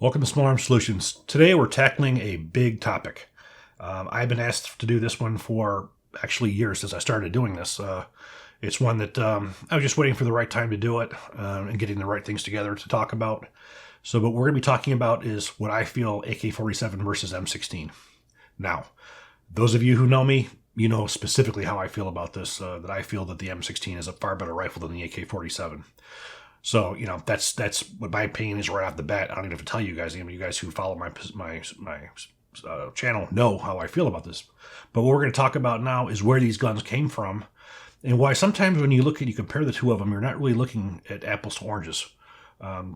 Welcome to Small Arms Solutions. Today we're tackling a big topic. I've been asked to do this one for actually years since I started doing this. It's one that I was just waiting for the right time to do it and getting the right things together to talk about. So what we're going to be talking about is what I feel AK47 versus M16. Now, those of you who know me, you know specifically how I feel about this, that I feel that the M16 is a far better rifle than the AK47. So, you know, that's what my opinion is right off the bat. I don't even have to tell you guys. I mean, you guys who follow my channel know how I feel about this. But what we're going to talk about now is where these guns came from and why sometimes when you compare the two of them, you're not really looking at apples to oranges.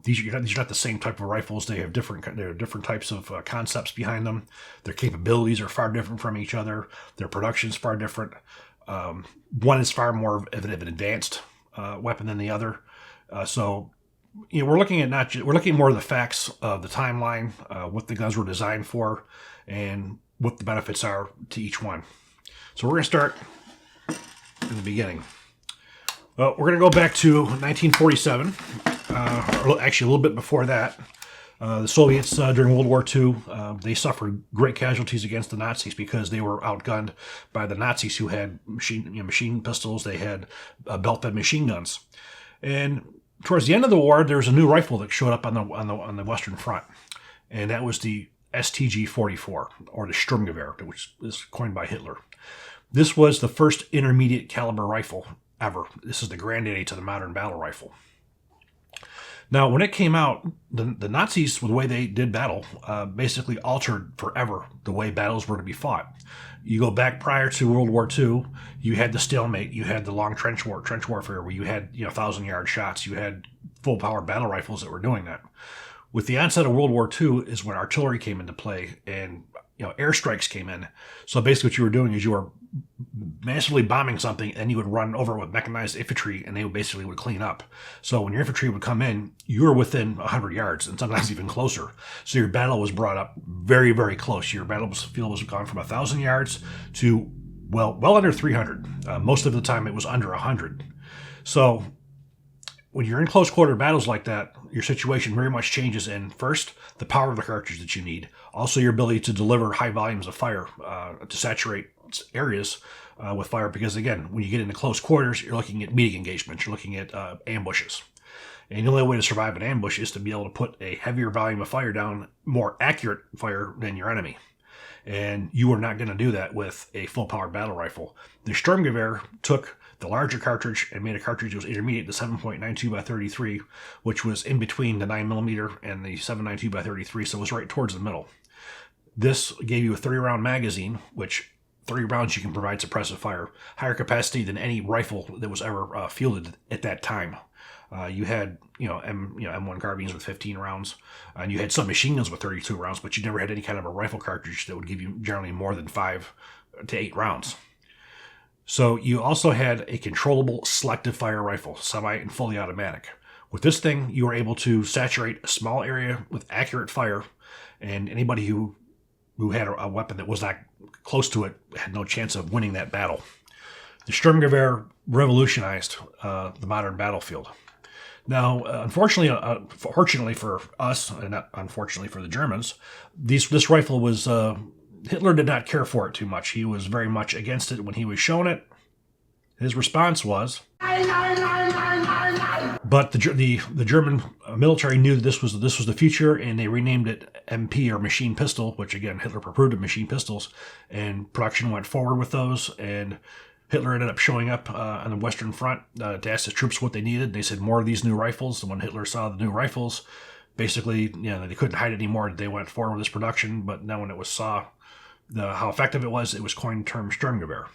These are not the same type of rifles. They have different types of concepts behind them. Their capabilities are far different from each other. Their production is far different. One is far more of an advanced weapon than the other. So, you know, we're looking at more of the facts of the timeline, what the guns were designed for, and what the benefits are to each one. So we're going to start in the beginning. Well, we're going to go back to 1947, or actually a little bit before that. The Soviets, during World War II, they suffered great casualties against the Nazis because they were outgunned by the Nazis, who had machine pistols. They had belt-fed machine guns. And towards the end of the war, there was a new rifle that showed up on the Western Front, and that was the STG-44, or the Sturmgewehr, which is coined by Hitler. This was the first intermediate caliber rifle ever. This is the granddaddy to the modern battle rifle. Now, when it came out, the Nazis, with the way they did battle, basically altered forever the way battles were to be fought. You go back prior to World War II, you had the stalemate, you had the long trench warfare, where you had 1,000-yard shots, you had full-power battle rifles that were doing that. With the onset of World War II is when artillery came into play and airstrikes came in. So basically what you were doing is you were massively bombing something, and you would run over with mechanized infantry, and they would clean up. So when your infantry would come in, you were within 100 yards, and sometimes even closer. So your battle was brought up very, very close. Your battlefield was gone from 1,000 yards to, well under 300. Most of the time it was under 100. So when you're in close quarter battles like that, your situation very much changes in, first, the power of the cartridge that you need. Also, your ability to deliver high volumes of fire, to saturate areas with fire, because again, when you get into close quarters, you're looking at meeting engagements, you're looking at ambushes. And the only way to survive an ambush is to be able to put a heavier volume of fire down, more accurate fire than your enemy. And you are not going to do that with a full-powered battle rifle. The Sturmgewehr took the larger cartridge and made a cartridge that was intermediate, the 7.92 by 33, which was in between the 9mm and the 7.92 by 33, so it was right towards the middle. This gave you a 30-round magazine, which 30 rounds you can provide suppressive fire, higher capacity than any rifle that was ever fielded at that time. You had M1 carbines with 15 rounds, and you had some machine guns with 32 rounds, but you never had any kind of a rifle cartridge that would give you generally more than 5 to 8 rounds. So you also had a controllable selective fire rifle, semi and fully automatic. With this thing, you were able to saturate a small area with accurate fire, and anybody who had a weapon that was not close to it had no chance of winning that battle. The Sturmgewehr revolutionized the modern battlefield. Now, fortunately for us, and not unfortunately for the Germans, this rifle was, Hitler did not care for it too much. He was very much against it when he was shown it. His response was, but the German military knew that this was the future, and they renamed it MP, or machine pistol, which again, Hitler approved of machine pistols, and production went forward with those, and Hitler ended up showing up on the Western Front to ask his troops what they needed. They said more of these new rifles, and when Hitler saw the new rifles, basically, they couldn't hide it anymore. They went forward with this production, but then when it was saw how effective it was coined the term Sturmgewehr.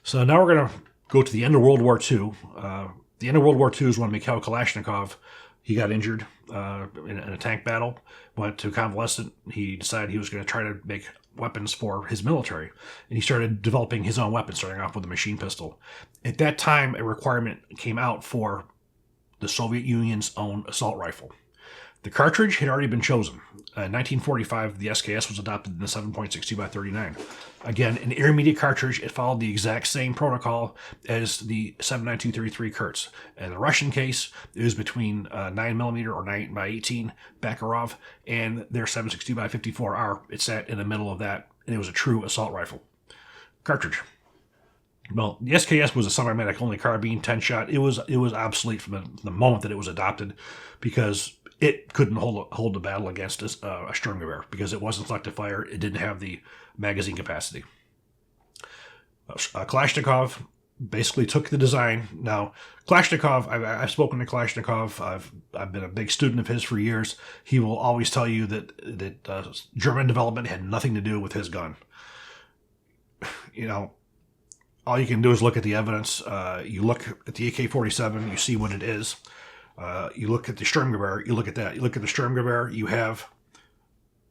So now we're going to go to the end of World War II. The end of World War II is when Mikhail Kalashnikov, he got injured in a tank battle, went to convalescent. He decided he was going to try to make weapons for his military, and he started developing his own weapons, starting off with a machine pistol. At that time, a requirement came out for the Soviet Union's own assault rifle. The cartridge had already been chosen. In 1945, the SKS was adopted in the 7.62x39. Again, an intermediate cartridge. It followed the exact same protocol as the 7.9233 Kurz. In the Russian case, it was between 9mm or 9x18 Bakarov and their 7.62x54R. It sat in the middle of that, and it was a true assault rifle. Cartridge. Well, the SKS was a semi-automatic only carbine, 10-shot. It was obsolete from the moment that it was adopted, because it couldn't hold a battle against a Sturmgewehr because it wasn't selective fire. It didn't have the magazine capacity. Kalashnikov basically took the design. Now, Kalashnikov, I've spoken to Kalashnikov. I've been a big student of his for years. He will always tell you that German development had nothing to do with his gun. You know, all you can do is look at the evidence. You look at the AK-47, you see what it is. You look at the Sturmgewehr, you look at that. You look at the Sturmgewehr, you have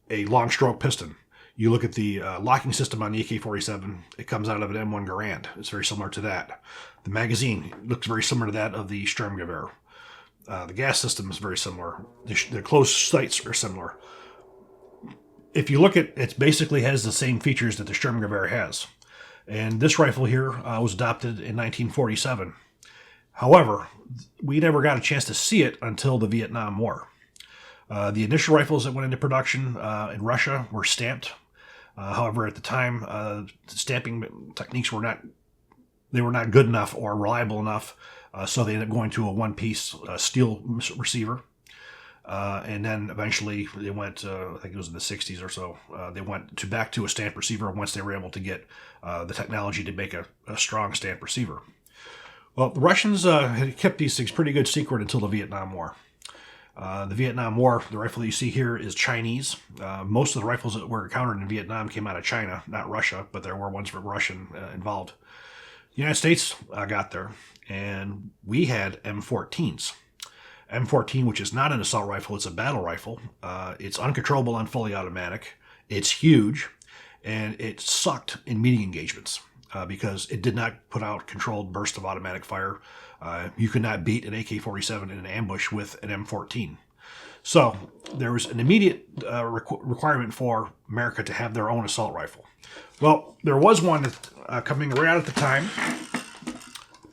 a long stroke piston. You look at the locking system on the AK-47, it comes out of an M1 Garand. It's very similar to that. The magazine looks very similar to that of the Sturmgewehr. The gas system is very similar. The closed sights are similar. If you look at it, basically has the same features that the Sturmgewehr has. And this rifle here was adopted in 1947. However, we never got a chance to see it until the Vietnam War. The initial rifles that went into production in Russia were stamped. However, at the time, the stamping techniques were not good enough or reliable enough, so they ended up going to a one-piece steel receiver. And then eventually they went, I think it was in the 60s or so, they went back to a stamped receiver once they were able to get the technology to make a strong stamped receiver. Well, the Russians had kept these things pretty good secret until the Vietnam War. The Vietnam War, the rifle that you see here is Chinese. Most of the rifles that were encountered in Vietnam came out of China, not Russia, but there were ones from Russian involved. The United States got there, and we had M14s. M14, which is not an assault rifle, it's a battle rifle. It's uncontrollable and fully automatic. It's huge, and it sucked in meeting engagements. Because it did not put out controlled burst of automatic fire. You could not beat an AK-47 in an ambush with an M14. So there was an immediate requirement for America to have their own assault rifle. Well, there was one coming right out at the time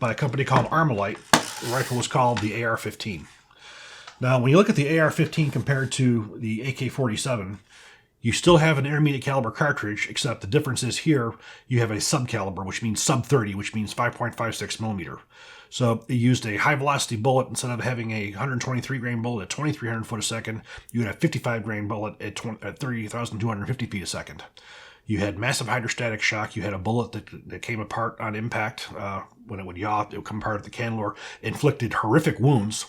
by a company called Armalite. The rifle was called the AR-15. Now, when you look at the AR-15 compared to the AK-47, you still have an intermediate caliber cartridge, except the difference is here you have a sub-caliber, which means sub-30, which means 5.56 millimeter. So it used a high-velocity bullet. Instead of having a 123-grain bullet at 2,300 foot a second, you had a 55-grain bullet at 30,250 feet a second. You had massive hydrostatic shock. You had a bullet that came apart on impact. When it would yaw, it would come apart at the cantilever, inflicted horrific wounds.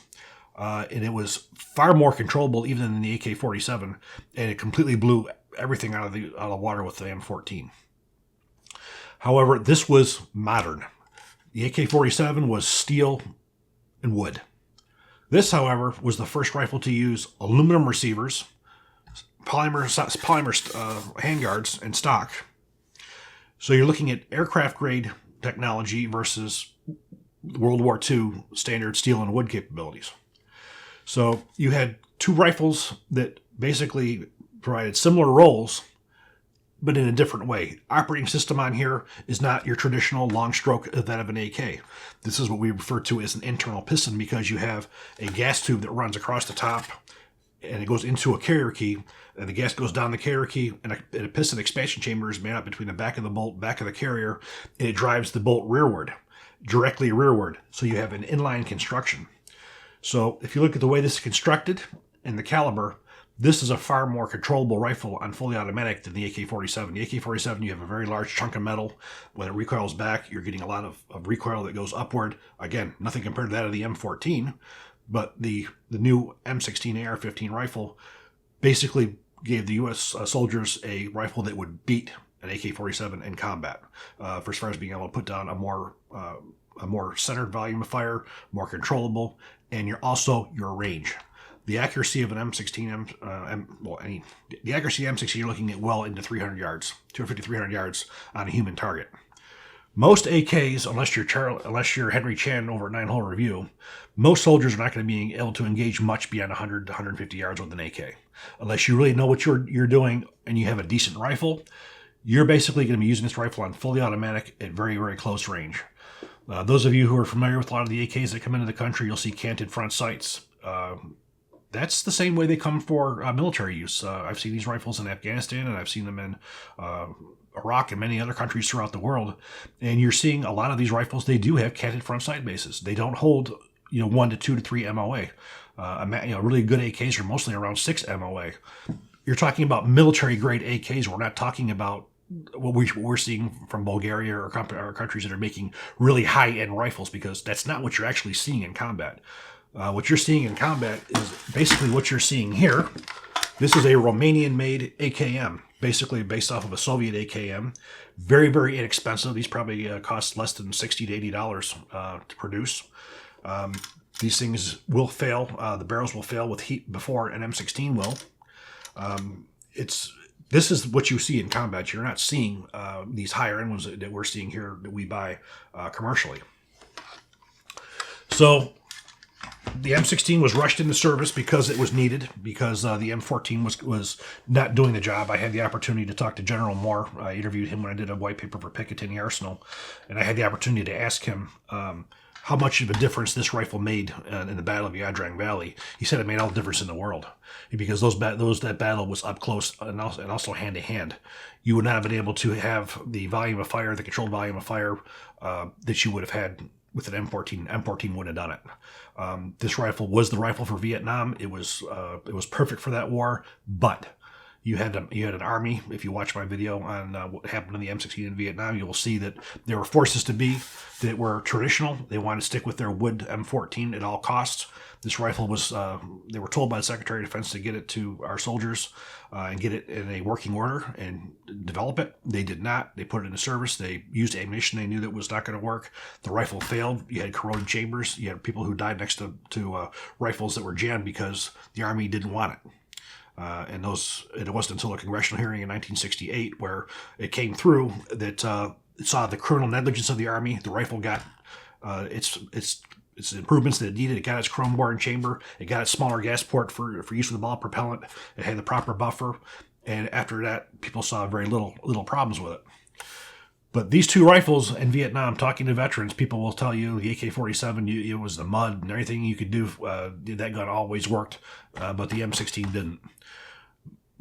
And it was far more controllable even than the AK-47, and it completely blew everything out of the water with the M14. However, this was modern. The AK-47 was steel and wood. This, however, was the first rifle to use aluminum receivers, polymer handguards, and stock. So you're looking at aircraft-grade technology versus World War II standard steel and wood capabilities. So you had two rifles that basically provided similar roles, but in a different way. Operating system on here is not your traditional long stroke that of an AK. This is what we refer to as an internal piston, because you have a gas tube that runs across the top and it goes into a carrier key, and the gas goes down the carrier key, and a piston expansion chamber is made up between the back of the bolt, back of the carrier, and it drives the bolt rearward, directly rearward. So you have an inline construction. So if you look at the way this is constructed and the caliber, this is a far more controllable rifle on fully automatic than the AK-47. The AK-47, you have a very large chunk of metal. When it recoils back, you're getting a lot of recoil that goes upward. Again, nothing compared to that of the M14, but the new M16 AR-15 rifle basically gave the U.S. soldiers a rifle that would beat an AK-47 in combat, for as far as being able to put down a more centered volume of fire, more controllable, and your range. The accuracy of an M16, the accuracy of M16, you're looking at well into 300 yards, 250, 300 yards on a human target. Most AKs, unless you're Henry Chan over at 9-Hole Review, most soldiers are not going to be able to engage much beyond 100 to 150 yards with an AK. Unless you really know what you're doing and you have a decent rifle, you're basically going to be using this rifle on fully automatic at very, very close range. Those of you who are familiar with a lot of the AKs that come into the country, you'll see canted front sights. That's the same way they come for military use. I've seen these rifles in Afghanistan, and I've seen them in Iraq and many other countries throughout the world. And you're seeing a lot of these rifles, they do have canted front sight bases. They don't hold 1 to 2 to 3 MOA. Really good AKs are mostly around 6 MOA. You're talking about military grade AKs. We're not talking about what we're seeing from Bulgaria or countries that are making really high-end rifles, because that's not what you're actually seeing in combat. What you're seeing in combat is basically what you're seeing here. This is a Romanian-made AKM, basically based off of a Soviet AKM. Very, very inexpensive. These probably cost less than $60 to $80 to produce. These things will fail. The barrels will fail with heat before an M16 will. This is what you see in combat. You're not seeing these higher end ones that we're seeing here that we buy commercially. So the M16 was rushed into service because it was needed, because the M14 was not doing the job. I had the opportunity to talk to General Moore. I interviewed him when I did a white paper for Picatinny Arsenal, and I had the opportunity to ask him how much of a difference this rifle made in the Battle of the Yadrang Valley. He said it made all the difference in the world, because that battle was up close and also hand to hand. You would not have been able to have the volume of fire, the controlled volume of fire that you would have had with an M14. M14 wouldn't have done it. This rifle was the rifle for Vietnam. It was perfect for that war, but you had an army. If you watch my video on what happened in the M16 in Vietnam, you will see that there were forces that were traditional. They wanted to stick with their wood M14 at all costs. This rifle was, they were told by the Secretary of Defense to get it to our soldiers and get it in a working order and develop it. They did not. They put it into service. They used ammunition they knew that was not going to work. The rifle failed. You had corroded chambers. You had people who died next to rifles that were jammed because the Army didn't want it. And it wasn't until a congressional hearing in 1968 where it came through that it saw the criminal negligence of the Army. The rifle got its improvements that it needed. It got its chrome bore and chamber. It got its smaller gas port for use with the ball propellant. It had the proper buffer. And after that, people saw very little problems with it. But these two rifles in Vietnam, talking to veterans, people will tell you the AK-47, it was the mud and everything you could do. That gun always worked, but the M16 didn't.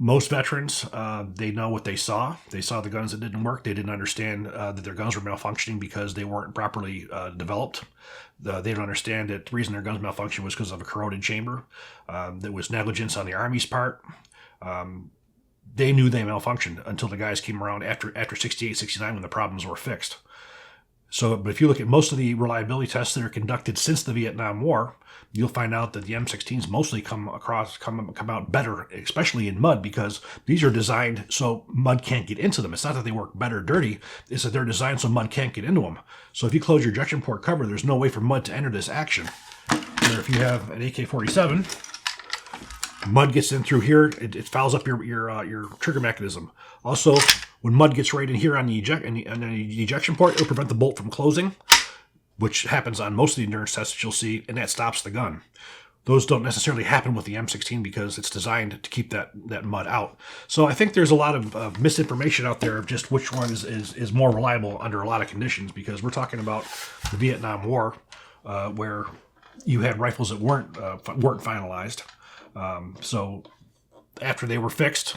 Most veterans, they know what they saw. They saw the guns that didn't work. They didn't understand that their guns were malfunctioning because they weren't properly developed. They don't understand that the reason their guns malfunctioned was because of a corroded chamber. There was negligence on the Army's part. They knew they malfunctioned until the guys came around after 68, 69 when the problems were fixed. But if you look at most of the reliability tests that are conducted since the Vietnam War, you'll find out that the M16s mostly come out better, especially in mud, because these are designed so mud can't get into them. It's not that they work better dirty, it's that they're designed so mud can't get into them. So if you close your ejection port cover, there's no way for mud to enter this action. Where if you have an AK-47, mud gets in through here, it fouls up your trigger mechanism. Also, when mud gets right in here on the ejection port, it'll prevent the bolt from closing, which happens on most of the endurance tests that you'll see, and that stops the gun. Those don't necessarily happen with the M16 because it's designed to keep that mud out. So I think there's a lot of misinformation out there of just which one is more reliable under a lot of conditions, because we're talking about the Vietnam War, where you had rifles that weren't finalized. So after they were fixed,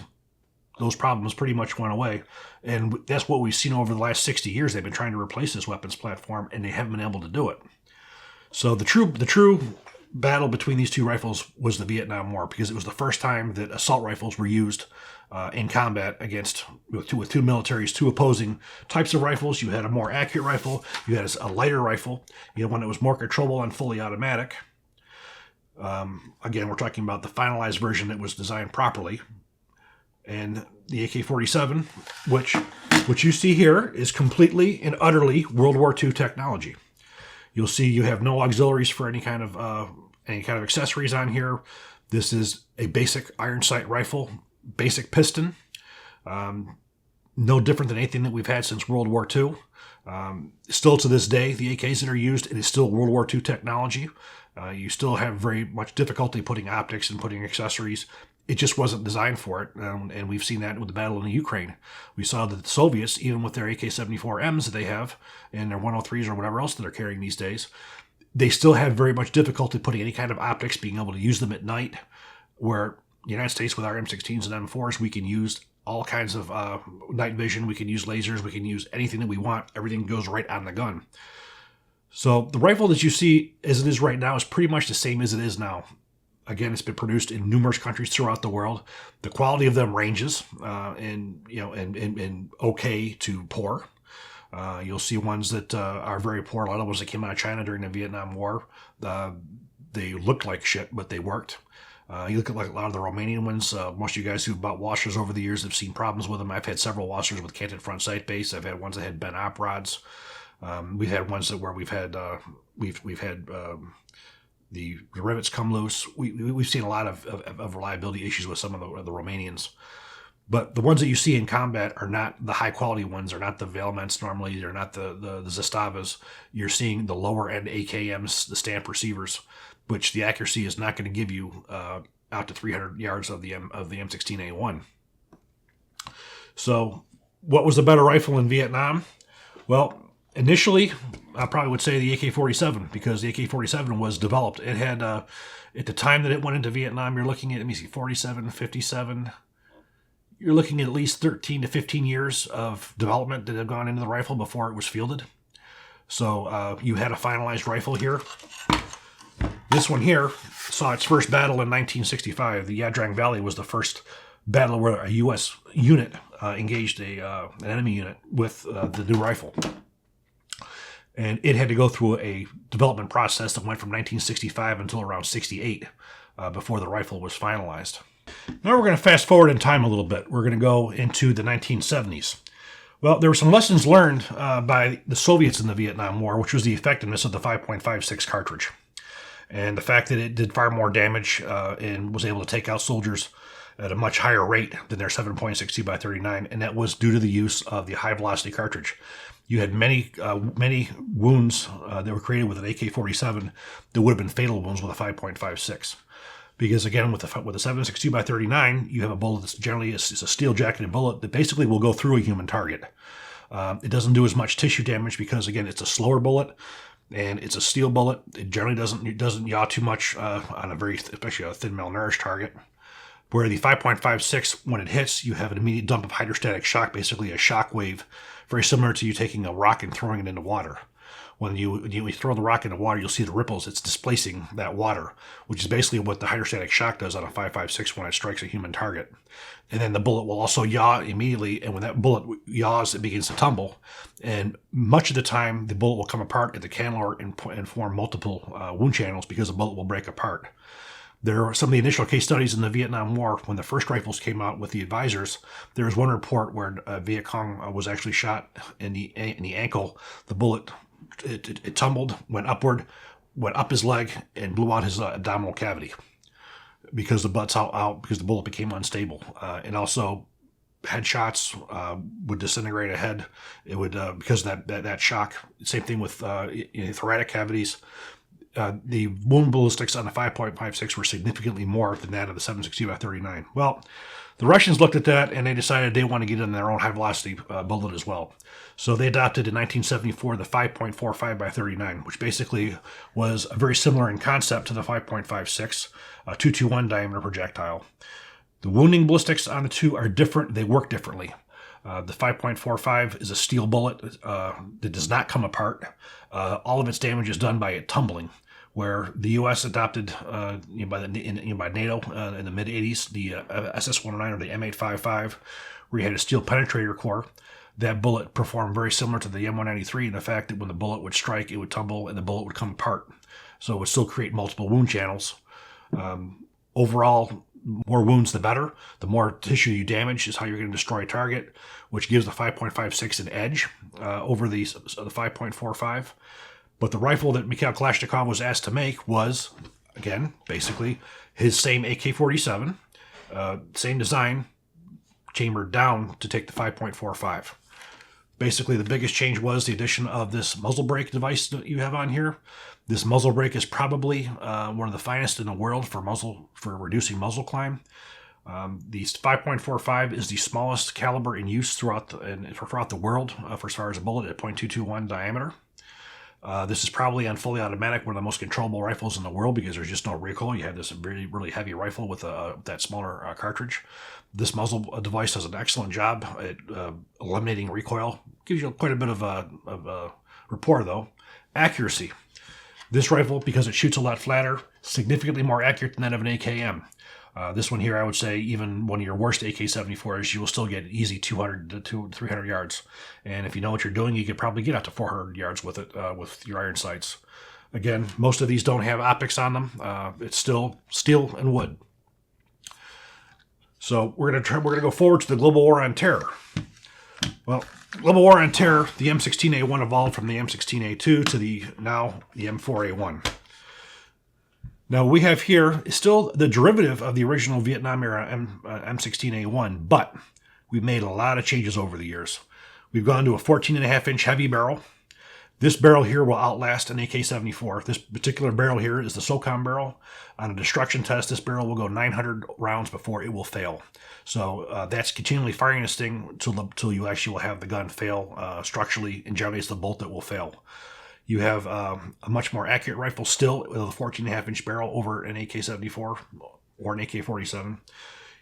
those problems pretty much went away. And that's what we've seen over the last 60 years. They've been trying to replace this weapons platform, and they haven't been able to do it. So the true battle between these two rifles was the Vietnam War, because it was the first time that assault rifles were used in combat with two militaries, two opposing types of rifles. You had a more accurate rifle. You had a lighter rifle. You had one that was more controllable and fully automatic. Again, we're talking about the finalized version that was designed properly. And the AK-47, which you see here is completely and utterly World War II technology. You'll see you have no auxiliaries for any kind of accessories on here. This is a basic iron sight rifle, basic piston. No different than anything that we've had since World War II. Still to this day, the AKs that are used, it is still World War II technology. You still have very much difficulty putting optics and putting accessories. It just wasn't designed for it, and we've seen that with the battle in the Ukraine. We saw that the Soviets, even with their AK-74Ms that they have, and their 103s or whatever else that they're carrying these days, they still have very much difficulty putting any kind of optics, being able to use them at night, where the United States with our M16s and M4s, we can use all kinds of night vision, we can use lasers, we can use anything that we want. Everything goes right on the gun. So the rifle that you see as it is right now is pretty much the same as it is now. Again, it's been produced in numerous countries throughout the world. The quality of them ranges, in okay to poor. You'll see ones that are very poor. A lot of ones that came out of China during the Vietnam War. They looked like shit, but they worked. You look at like a lot of the Romanian ones. Most of you guys who've bought washers over the years have seen problems with them. I've had several washers with canted front sight base. I've had ones that had bent op rods. We've had ones that where we've had the rivets come loose. We've seen a lot of reliability issues with some of the Romanians. But the ones that you see in combat are not the high quality ones. They're not the Valments normally. They're not the Zastavas. You're seeing the lower end AKMs, the stamp receivers, which the accuracy is not going to give you out to 300 yards of the M16A1. So, what was the better rifle in Vietnam? Well, initially, I probably would say the AK-47, because the AK-47 was developed. It had, at the time that it went into Vietnam, you're looking at, let me see, 47, 57. You're looking at least 13 to 15 years of development that had gone into the rifle before it was fielded. So you had a finalized rifle here. This one here saw its first battle in 1965. The Ia Drang Valley was the first battle where a U.S. unit engaged an enemy unit with the new rifle. And it had to go through a development process that went from 1965 until around 68 before the rifle was finalized. Now we're going to fast forward in time a little bit. We're going to go into the 1970s. Well, there were some lessons learned by the Soviets in the Vietnam War, which was the effectiveness of the 5.56 cartridge. And the fact that it did far more damage and was able to take out soldiers at a much higher rate than their 7.62 by 39, and that was due to the use of the high-velocity cartridge. You had many wounds that were created with an AK-47 that would have been fatal wounds with a 5.56. Because again, with a 7.62 by 39, you have a bullet that's generally is a steel-jacketed bullet that basically will go through a human target. It doesn't do as much tissue damage because, again, it's a slower bullet and it's a steel bullet. It generally doesn't yaw too much on especially a thin, malnourished target. Where the 5.56, when it hits, you have an immediate dump of hydrostatic shock, basically a shock wave, very similar to you taking a rock and throwing it into water. When you throw the rock into water, you'll see the ripples. It's displacing that water, which is basically what the hydrostatic shock does on a 5.56 when it strikes a human target. And then the bullet will also yaw immediately, and when that bullet yaws, it begins to tumble. And much of the time, the bullet will come apart at the cannular and form multiple wound channels because the bullet will break apart. There are some of the initial case studies in the Vietnam War when the first rifles came out with the advisors. There was one report where Viet Cong was actually shot in the ankle. The bullet it tumbled, went upward, went up his leg, and blew out his abdominal cavity because the bullet became unstable. And also, headshots would disintegrate a head. It would because of that shock. Same thing with thoracic cavities. The wound ballistics on the 5.56 were significantly more than that of the 7.62 by 39. Well, the Russians looked at that and they decided they want to get in their own high-velocity bullet as well. So they adopted in 1974 the 5.45 by 39, which basically was very similar in concept to the 5.56, a 221 diameter projectile. The wounding ballistics on the two are different. They work differently. The 5.45 is a steel bullet that does not come apart. All of its damage is done by it tumbling, where the U.S. adopted by NATO in the mid-'80s the SS-109 or the M855, where you had a steel penetrator core. That bullet performed very similar to the M193 in the fact that when the bullet would strike, it would tumble and the bullet would come apart. So it would still create multiple wound channels. Overall, more wounds, the better. The more tissue you damage is how you're going to destroy a target, which gives the 5.56 an edge over the 5.45. But the rifle that Mikhail Kalashnikov was asked to make was, again, basically his same AK-47, same design, chambered down to take the 5.45. Basically, the biggest change was the addition of this muzzle brake device that you have on here. This muzzle brake is probably one of the finest in the world for reducing muzzle climb. The 5.45 is the smallest caliber in use throughout the world for as far as a bullet at .221 diameter. This is probably on fully automatic, one of the most controllable rifles in the world because there's just no recoil. You have this really, really heavy rifle with that smaller cartridge. This muzzle device does an excellent job at eliminating recoil. Gives you quite a bit of rapport, though. Accuracy. This rifle, because it shoots a lot flatter, significantly more accurate than that of an AKM. This one here, I would say, even one of your worst AK-74s, you will still get easy 200 to 300 yards. And if you know what you're doing, you could probably get up to 400 yards with it, with your iron sights. Again, most of these don't have optics on them. It's still steel and wood. So we're gonna go forward to the global war on terror. Well, global war on terror, the M16A1 evolved from the M16A2 to the M4A1. Now we have here is still the derivative of the original Vietnam era M16A1, but we've made a lot of changes over the years. We've gone to a 14.5-inch heavy barrel. This barrel here will outlast an AK-74. This particular barrel here is the SOCOM barrel. On a destruction test, this barrel will go 900 rounds before it will fail. So that's continually firing this thing until you actually will have the gun fail structurally, and generally it's the bolt that will fail. You have a much more accurate rifle still with a 14.5-inch barrel over an AK-74 or an AK-47.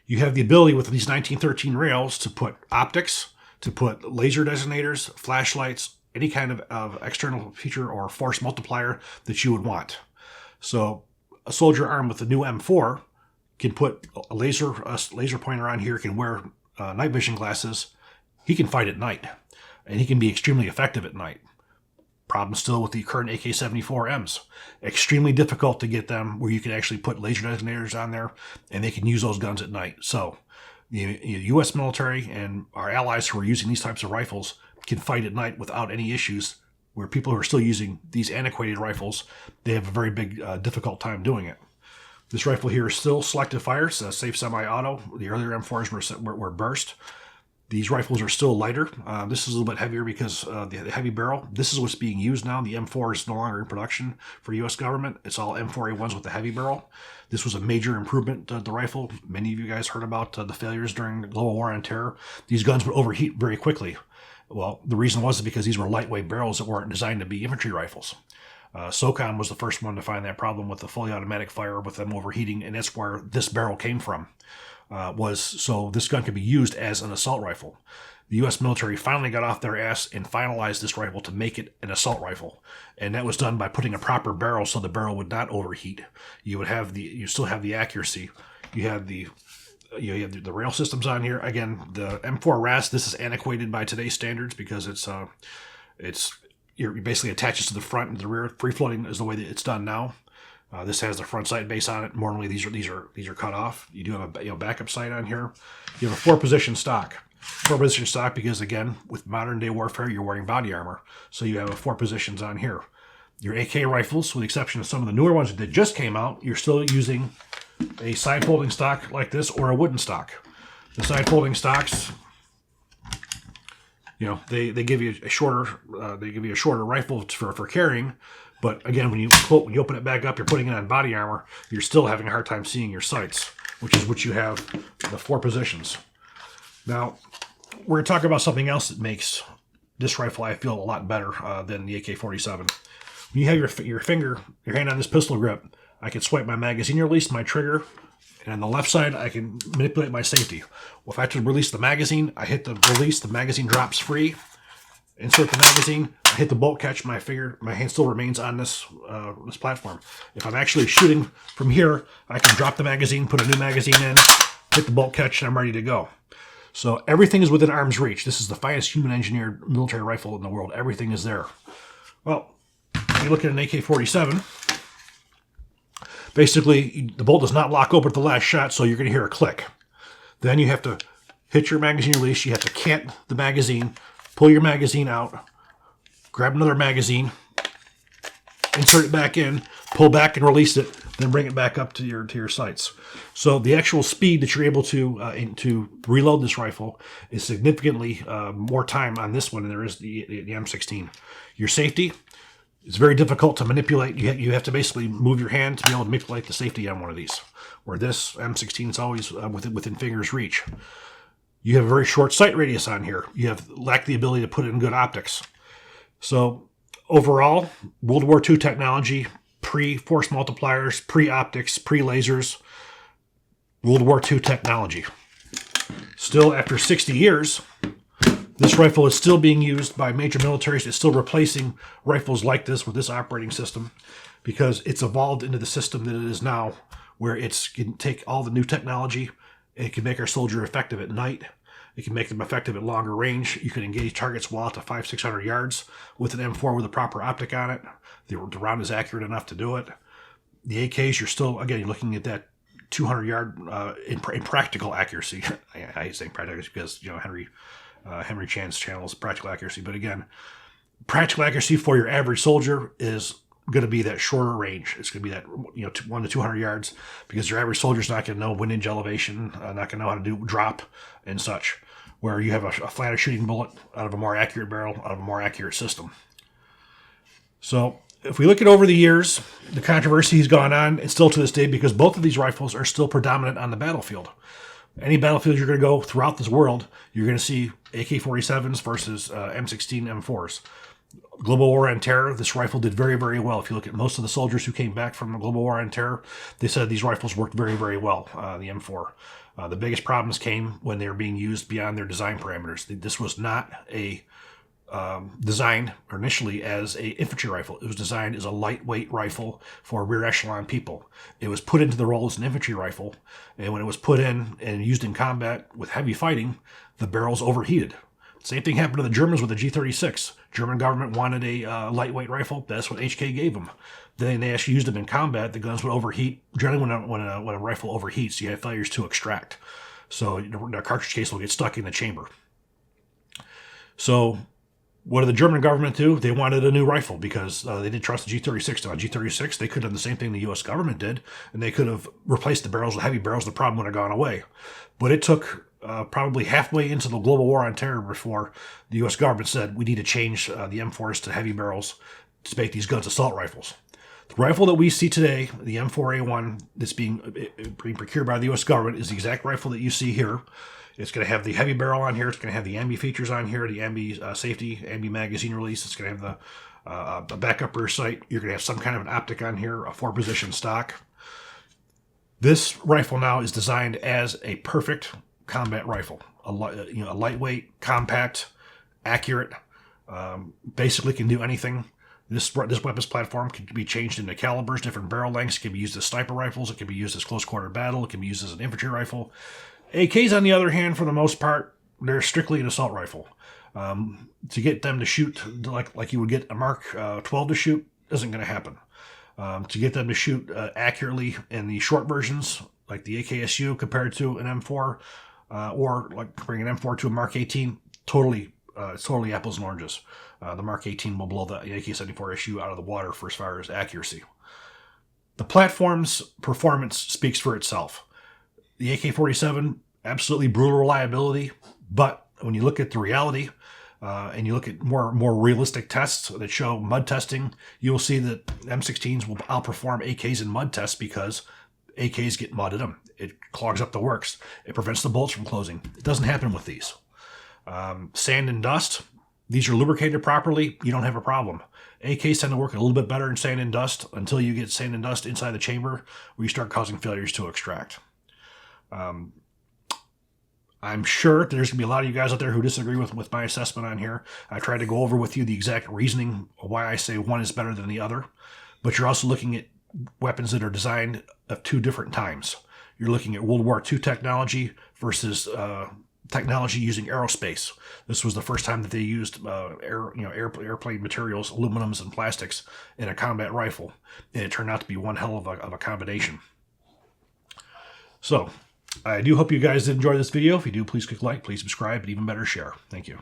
You have the ability with these 1913 rails to put optics, to put laser designators, flashlights, any kind of external feature or force multiplier that you would want. So a soldier armed with the new M4 can put a laser pointer on here, can wear night vision glasses. He can fight at night, and he can be extremely effective at night. Problem still with the current AK-74Ms. Extremely difficult to get them where you can actually put laser designators on there, and they can use those guns at night. So the U.S. military and our allies who are using these types of rifles can fight at night without any issues, where people who are still using these antiquated rifles, they have a very big, difficult time doing it. This rifle here is still selective fire, so safe semi-auto. The earlier M4s were burst. These rifles are still lighter. This is a little bit heavier because the heavy barrel. This is what's being used now. The M4 is no longer in production for U.S. government. It's all M4A1s with the heavy barrel. This was a major improvement to the rifle. Many of you guys heard about the failures during the global war on terror. These guns would overheat very quickly. Well, the reason was because these were lightweight barrels that weren't designed to be infantry rifles. SOCOM was the first one to find that problem with the fully automatic fire with them overheating, and that's where this barrel came from. Was so this gun could be used as an assault rifle. The U.S. military finally got off their ass and finalized this rifle to make it an assault rifle, and that was done by putting a proper barrel so the barrel would not overheat. You still have the accuracy. You have the rail systems on here. Again, the M4 RAS. This is antiquated by today's standards because it basically attaches to the front and the rear. Free floating is the way that it's done now. This has the front sight base on it. Normally, these are cut off. You do have a backup sight on here. You have a 4-position stock. 4-position stock because, again, with modern day warfare, you're wearing body armor, so you have 4 positions on here. Your AK rifles, with the exception of some of the newer ones that just came out, you're still using a side folding stock like this or a wooden stock. The side folding stocks, they give you a shorter rifle for carrying. But again, when you open it back up, you're putting it on body armor, you're still having a hard time seeing your sights, which is what you have the 4 positions. Now, we're going to talk about something else that makes this rifle, I feel, a lot better than the AK-47. When you have your hand on this pistol grip, I can swipe my magazine release, my trigger, and on the left side, I can manipulate my safety. Well, if I have to release the magazine, I hit the release, the magazine drops free. Insert the magazine, I hit the bolt catch, my hand still remains on this platform. If I'm actually shooting from here, I can drop the magazine, put a new magazine in, hit the bolt catch, and I'm ready to go. So everything is within arm's reach. This is the finest human-engineered military rifle in the world. Everything is there. Well, when you look at an AK-47, Basically, the bolt does not lock open at the last shot, so you're going to hear a click. Then you have to hit your magazine release. You have to cant the magazine, pull your magazine out, grab another magazine, insert it back in, pull back and release it, then bring it back up to your sights. So the actual speed that you're able to reload this rifle is significantly more time on this one than there is the M16. Your safety is very difficult to manipulate. You have to basically move your hand to be able to manipulate the safety on one of these. Where this M16 is always within finger's reach. You have a very short sight radius on here. You lack the ability to put it in good optics. So overall, World War II technology, pre-force multipliers, pre-optics, pre-lasers, World War II technology. Still, after 60 years, this rifle is still being used by major militaries. It's still replacing rifles like this with this operating system because it's evolved into the system that it is now, where it can take all the new technology. It can make our soldier effective at night. It can make them effective at longer range. You can engage targets well out to 500-600 yards with an M4 with a proper optic on it. The round is accurate enough to do it. The AKs, you're still, again, you're looking at that 200-yard in practical accuracy. I hate saying practical because, Henry Chan's channel is practical accuracy. But again, practical accuracy for your average soldier is going to be that shorter range. It's going to be that 1 to 200 yards because your average soldier's not going to know wind edge elevation, not going to know how to do drop and such. Where you have a flatter shooting bullet out of a more accurate barrel, out of a more accurate system. So if we look at over the years, the controversy has gone on, and still to this day, because both of these rifles are still predominant on the battlefield. Any battlefield you're going to go throughout this world, you're going to see AK-47s versus M16 M4s. Global War on Terror, this rifle did very, very well. If you look at most of the soldiers who came back from the Global War on Terror, they said these rifles worked very, very well, the M4. The biggest problems came when they were being used beyond their design parameters. This was not designed initially as an infantry rifle. It was designed as a lightweight rifle for rear echelon people. It was put into the role as an infantry rifle, and when it was put in and used in combat with heavy fighting, the barrels overheated. Same thing happened to the Germans with the G36. German government wanted a lightweight rifle. That's what HK gave them. Then they actually used them in combat. The guns would overheat. Generally, when a rifle overheats, you have failures to extract. So the cartridge case will get stuck in the chamber. So what did the German government do? They wanted a new rifle because they didn't trust the G36. Now, G36, they could have done the same thing the U.S. government did, and they could have replaced the barrels with heavy barrels. The problem would have gone away. But it took probably halfway into the Global War on Terror before the U.S. government said we need to change the M4s to heavy barrels to make these guns assault rifles. The rifle that we see today, the M4A1, that's being procured by the U.S. government, is the exact rifle that you see here. It's going to have the heavy barrel on here. It's going to have the ambi features on here, the ambi safety, ambi magazine release. It's going to have the backup rear sight. You're going to have some kind of an optic on here, a 4-position stock. This rifle now is designed as a perfect combat rifle. A lightweight, compact, accurate, basically can do anything. This weapons platform can be changed into calibers, different barrel lengths. It can be used as sniper rifles. It can be used as close quarter battle. It can be used as an infantry rifle. AKs, on the other hand, for the most part, they're strictly an assault rifle. To get them to shoot like you would get a Mark 12 to shoot isn't going to happen. To get them to shoot accurately in the short versions, like the AKSU compared to an M4, or like comparing an M4 to a Mark 18, it's totally apples and oranges. The Mark 18 will blow the AK-74SU out of the water for as far as accuracy. The platform's performance speaks for itself. The AK-47, absolutely brutal reliability, but when you look at the reality and you look at more realistic tests that show mud testing, you will see that M16s will outperform AKs in mud tests because AKs get mud in them. It clogs up the works. It prevents the bolts from closing. It doesn't happen with these. Sand and dust, these are lubricated properly, you don't have a problem. AKs tend to work a little bit better in sand and dust until you get sand and dust inside the chamber where you start causing failures to extract. I'm sure there's going to be a lot of you guys out there who disagree with my assessment on here. I tried to go over with you the exact reasoning of why I say one is better than the other, but you're also looking at weapons that are designed of two different times. You're looking at World War II technology versus technology using aerospace. This was the first time that they used airplane materials, aluminums and plastics in a combat rifle, and it turned out to be one hell of a combination. So I do hope you guys did enjoy this video. If you do, please click like, please subscribe, and even better, share. Thank you.